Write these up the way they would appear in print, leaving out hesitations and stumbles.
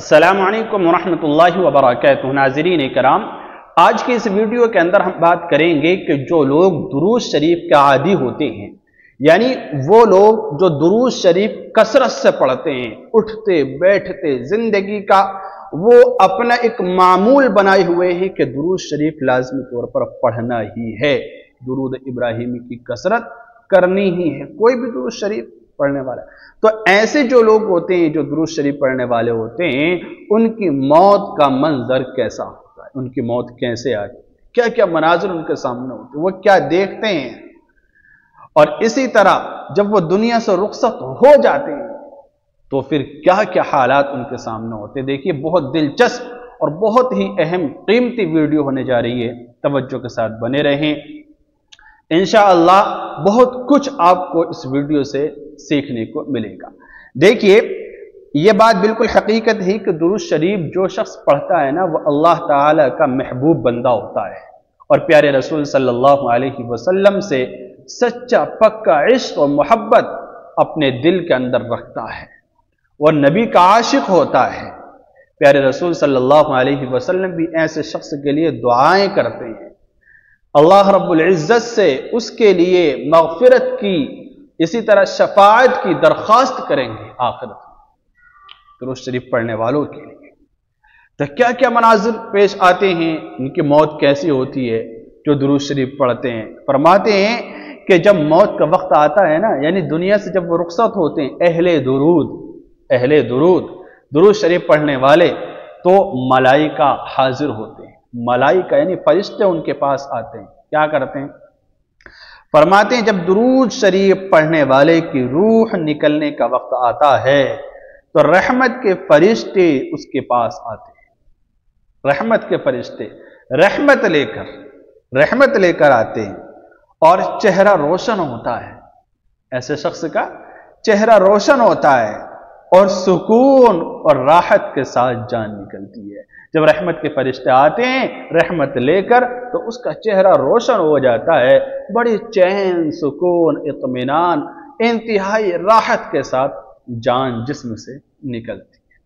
अस्सलामु अलैकुम वरहमतुल्लाहि वबरकातुहू। नाज़रीन करام, आज के इस वीडियो के अंदर हम बात करेंगे कि जो लोग दुरूद शरीफ के आदी होते हैं, यानी वो लोग जो दुरूद शरीफ कसरत से पढ़ते हैं, उठते बैठते जिंदगी का वो अपना एक मामूल बनाए हुए हैं कि दुरूद शरीफ लाजमी तौर पर पढ़ना ही है, दुरूद इब्राहिमी की कसरत करनी ही है, कोई भी दुरूद शरीफ पढ़ने वाला। तो ऐसे जो लोग होते हैं जो दुरूद शरीफ पढ़ने वाले होते हैं, उनकी मौत का मंजर कैसा होता है, उनकी मौत कैसे आती है, क्या क्या मनाजिर उनके सामने होते हैं, वो क्या देखते हैं, और इसी तरह जब वो दुनिया से रुखसत हो जाते हैं तो फिर क्या क्या हालात उनके सामने होते हैं। देखिए, बहुत दिलचस्प और बहुत ही अहम कीमती वीडियो होने जा रही है, तवज्जो के साथ बने रहें। इंशाअल्लाह बहुत कुछ आपको इस वीडियो से सीखने को मिलेगा। देखिए, यह बात बिल्कुल हकीकत है कि दुरूद शरीफ जो शख्स पढ़ता है ना, वो अल्लाह ताला का महबूब बंदा होता है और प्यारे रसूल सल्लल्लाहु अलैहि वसल्लम से सच्चा पक्का इश्क और मोहब्बत अपने दिल के अंदर रखता है और नबी का आशिक होता है। प्यारे रसूल सल्लल्लाहु अलैहि वसल्लम भी ऐसे शख्स के लिए दुआएं करते हैं, अल्लाह रब्बुल इज्जत से उसके लिए मग़फ़िरत की, इसी तरह शफाअत की दरख्वास्त करेंगे आखिरत में दुरूद शरीफ पढ़ने वालों के लिए। तो क्या क्या मनाजिर पेश आते हैं, उनकी मौत कैसी होती है जो दुरूद शरीफ पढ़ते हैं। फरमाते हैं कि जब मौत का वक्त आता है ना, यानी दुनिया से जब वो रुखसत होते हैं, अहले दुरूद दुरूद शरीफ पढ़ने वाले, तो मलाइका हाजिर होते हैं। मलाइका यानी फरिश्ते उनके पास आते हैं, क्या करते हैं, फरमाते हैं जब दुरूद शरीफ पढ़ने वाले की रूह निकलने का वक्त आता है तो रहमत के फरिश्ते उसके पास आते हैं। रहमत के फरिश्ते रहमत लेकर आते हैं और चेहरा रोशन होता है, ऐसे शख्स का चेहरा रोशन होता है और सुकून और राहत के साथ जान निकलती है। जब रहमत के फरिश्ते आते हैं रहमत लेकर, तो उसका चेहरा रोशन हो जाता है, बड़ी चैन, सुकून, इत्मीनान, इंतहाई राहत के साथ जान जिस्म से निकलती है।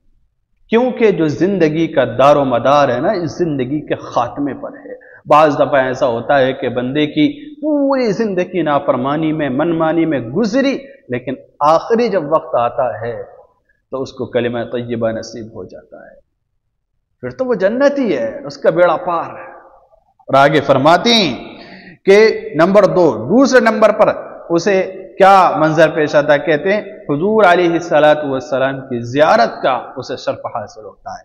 क्योंकि जो जिंदगी का दारो मदार है ना, इस जिंदगी के खात्मे पर है। बाज़ दफ़ा ऐसा होता है कि बंदे की पूरी जिंदगी नाफरमानी में, मनमानी में गुजरी, लेकिन आखिरी जब वक्त आता है तो उसको कलिमा तय्यबा नसीब हो जाता है, फिर तो वो जन्नती है, उसका बेड़ा पार है। और आगे फरमाते हैं कि नंबर 2, दूसरे नंबर पर उसे क्या मंजर पेश आता, कहते हैं हुजूर अलैहिस्सलातु वस्सलाम की ज़ियारत का उसे शर्फ हासिल होता है।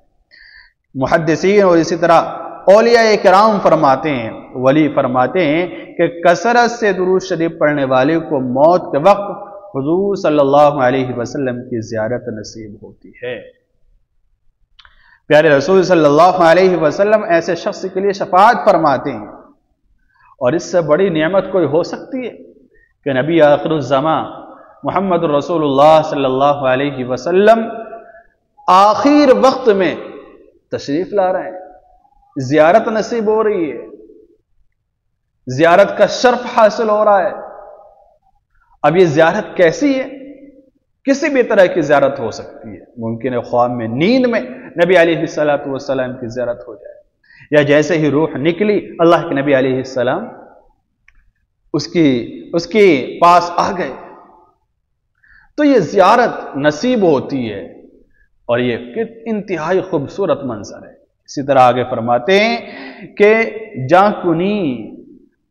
मुहद्दिसीन और इसी तरह औलिया किराम फरमाते हैं, वली फरमाते हैं कि कसरत से दुरूद शरीफ पढ़ने वाले को मौत के वक्त हुजूर सल्लल्लाहु अलैहि वसल्लम की ज़ियारत नसीब होती है। प्यारे रसूल सल्लल्लाहु अलैहि वसल्लम ऐसे शख्स के लिए शफाअत फरमाते हैं, और इससे बड़ी नेमत कोई हो सकती है कि नबी आखिरुज़्ज़मा मुहम्मद रसूलुल्लाह सल्लल्लाहु अलैहि वसल्लम आखिर वक्त में तशरीफ ला रहे हैं, ज़ियारत नसीब हो रही है, ज़ियारत का शर्फ हासिल हो रहा है। अब ये ज़ियारत कैसी है, किसी भी तरह की ज़ियारत हो सकती है। मुमकिन है ख्वाब में, नींद में नबी अलैहिस्सलातु वस्सलाम की ज़ियारत हो जाए, या जैसे ही रूह निकली अल्लाह के नबी अलैहिस्सलाम उसके पास आ गए, तो ये ज़ियारत नसीब होती है और ये इंतहाई खूबसूरत मंजर है। इसी तरह आगे फरमाते हैं कि जाकुनी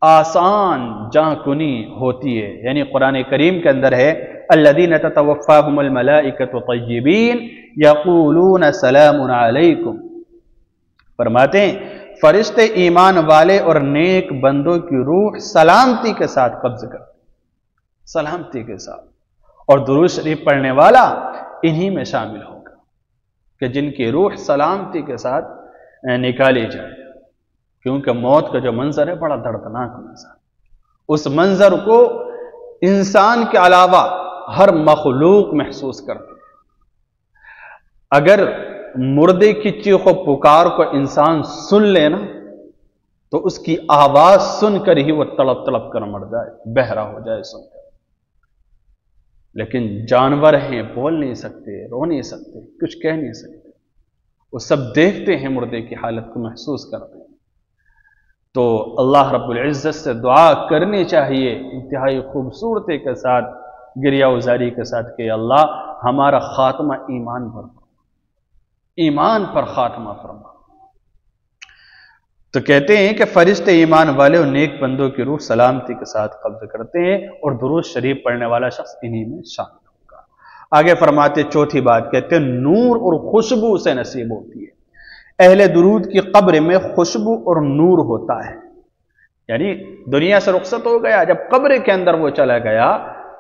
आसान जाकुनी होती है, यानी कुरान करीम के अंदर है अल्लज़ीना ततवफ़्फ़ाहुमुल मलाइकतु तय्यबीन यक़ूलून सलामुन अलैकुम। फरमाते हैं फरिश्ते ईमान वाले और नेक बंदों की रूह सलामती के साथ कब्ज़ करते, सलामती के साथ, और दुरूद शरीफ पढ़ने वाला इन्हीं में शामिल होगा कि जिनकी रूह सलामती के साथ निकाली जाए। क्योंकि मौत का जो मंजर है बड़ा दर्दनाक मंजर, उस मंजर को इंसान के अलावा हर मखलूक महसूस करती है। अगर मुर्दे की चीखो पुकार को इंसान सुन लेना, तो उसकी आवाज सुनकर ही वो तड़प तड़प कर मर जाए, बहरा हो जाए सुनकर। लेकिन जानवर हैं, बोल नहीं सकते, रो नहीं सकते, कुछ कह नहीं सकते, وہ سب دیکھتے ہیں، مردے کی حالت کو محسوس کرتے ہیں۔ تو اللہ رب العزت سے دعا کرنی چاہیے انتہائی خوبصورتی کے ساتھ، گریہ وزاری کے ساتھ کہ اللہ ہمارا خاتمہ ایمان پر، ایمان پر خاتمہ فرما۔ تو کہتے ہیں کہ فرشتے ایمان والے اور نیک بندوں کی روح سلامتی کے ساتھ قبض کرتے ہیں، اور درود شریف پڑھنے والا شخص انہی میں شامل ہوگا۔ آگے فرماتے چوتھی بات، کہتے ہیں نور اور خوشبو سے نصیب ہوتی ہے۔ اہل درود کی قبر میں خوشبو اور نور ہوتا ہے، یعنی دنیا سے رخصت ہو گیا، جب قبر کے اندر وہ چلا گیا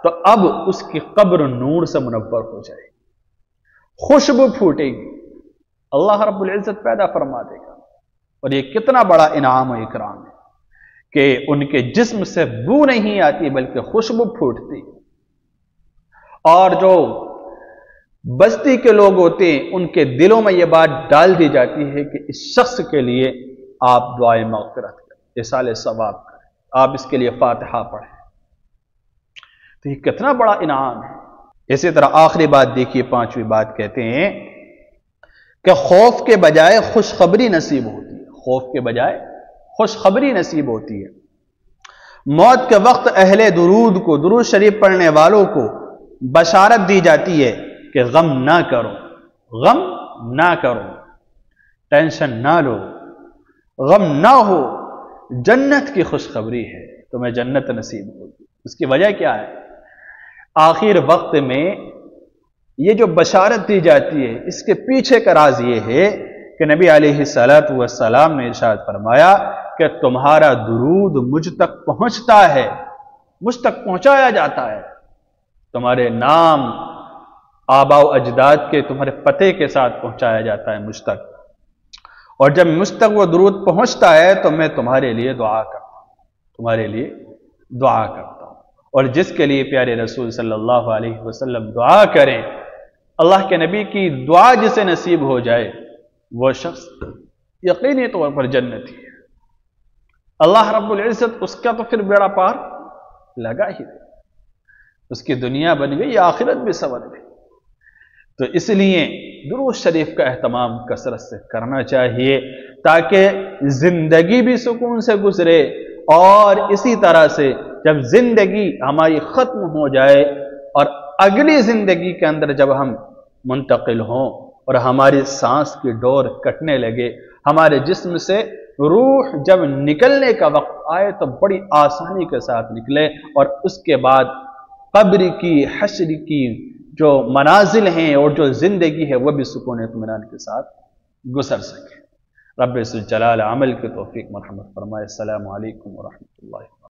تو اب اس کی قبر نور سے منور ہو جائے گی، خوشبو پھوٹے گی، اللہ رب العزت پیدا فرما دے گا۔ اور یہ کتنا بڑا انعام و اکرام ہے کہ ان کے جسم سے بو نہیں آتی بلکہ خوشبو پھوٹتی۔ اور جو بستی کے لوگ ہوتے ہیں ان کے دلوں میں یہ بات ڈال دی جاتی ہے کہ اس شخص کے لیے آپ دعائے مغفرت کریں، اِیصال ثواب کریں، آپ اس کے لیے فاتحہ پڑھیں۔ تو یہ کتنا بڑا انعام ہے۔ اسی طرح آخری بات دیکھیے، پانچویں بات کہتے ہیں کہ خوف کے بجائے خوشخبری نصیب ہوتی ہے، خوف کے بجائے خوشخبری نصیب ہوتی ہے۔ موت کے وقت اہل درود کو، درود شریف پڑھنے والوں کو بشارت دی جاتی ہے کہ غم نہ کرو، غم نہ کرو، ٹینشن نہ لو، غم نہ ہو، جنت کی خوشخبری ہے، تمہیں جنت نصیب ہوگی۔ اس کی وجہ کیا ہے؟ آخر وقت میں یہ جو بشارت دی جاتی ہے اس کے پیچھے کا راز یہ ہے کہ نبی علیہ السلام نے ارشاد فرمایا کہ تمہارا درود مجھ تک پہنچتا ہے، مجھ تک پہنچایا جاتا ہے، تمہارے نام آباء و اجداد کے تمہارے پتے کے ساتھ پہنچایا جاتا ہے مجھ تک، اور جب مجھ تک وہ درود پہنچتا ہے تو میں تمہارے لیے دعا کرتا ہوں، تمہارے لیے دعا کرتا ہوں۔ اور جس کے لیے پیارے رسول صلی اللہ علیہ وسلم دعا کریں، اللہ کے نبی کی دعا جسے نصیب ہو جائے وہ شخص یقینی طور پر جنتی ہے، اللہ رب العزت اس کا تو پھر بیڑا پار لگا ہی دے، اس کی دنیا بن گئی، آخرت بھی سنور گئی۔ تو اس لیے درود شریف کا اہتمام کثرت سے کرنا چاہیے تاکہ زندگی بھی سکون سے گزرے، اور اسی طرح سے جب زندگی ہماری ختم ہو جائے اور اگلی زندگی کے اندر جب ہم منتقل ہوں اور ہماری سانس کی ڈور کٹنے لگے، ہمارے جسم سے روح جب نکلنے کا وقت آئے تو بڑی آسانی کے ساتھ نکلے، اور اس کے بعد قبر کی، حشر کی جو منازل ہیں اور جو زندگی ہے وہ بھی سکون اطمینان کے ساتھ گزر سکے۔ رب ذوالجلال عمل کی توفیق مرحمت فرمائے۔ السلام علیکم ورحمۃ اللہ۔